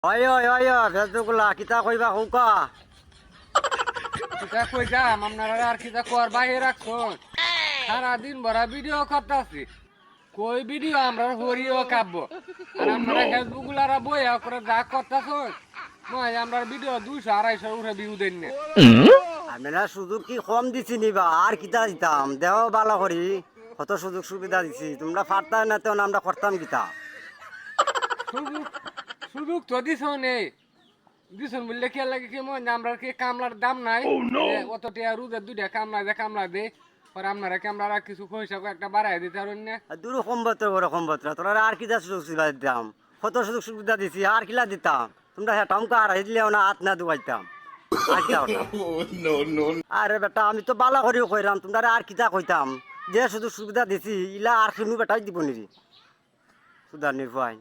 অয় অয় অয় ফেসবুকলা কিতা কইবা হুকা কিতা কই যাম আপনারা আর কিতা কর বাইরে রাখছুন সারাদিন ভরা ভিডিও করতেছি কই ভিডিও আমরা হরিও কাব্য আর আপনারা ফেসবুক গুলারা বই করে যা করতেছুন নয় আমরা ভিডিও 200-250 উঠে ভিউ দেন না আমরা সুযোগ কি কম দিছি নিবা আর কিতা দিতাম দেহ ভালো করি কত সুযোগ সুবিধা দিছি তোমরা পারতাম না তো আমরা করতাম কিতা সুযোগ সুযোগ তো দিছুন এই দিছুন বললে কি লাগে কি মনে আমরা কি কামলার দাম নাই অত টিয়া রুজের দুইটা কামলা দে পরে আপনারা কামলারা কিছু পয়সা একটা বাড়াই দিতে পারেন না আর দূর সম্বত্র বড় সম্বত্র তোরা আর কিতা সুযোগ সুবিধা দিতাম কত সুযোগ সুবিধা দিছি আর কিলা দিতাম তোমরা হ্যাঁ টমকা আর হিজলেও না হাত না দুবাইতাম আর কিতা হতাম? আরে বেটা আমি তো বালা করিও কইরাম তোমরা আর কিতা কইতাম যে সুযোগ সুবিধা দিছি ইলা আর শুনু বেটাই দিব নিরি সুদার নির্ভয়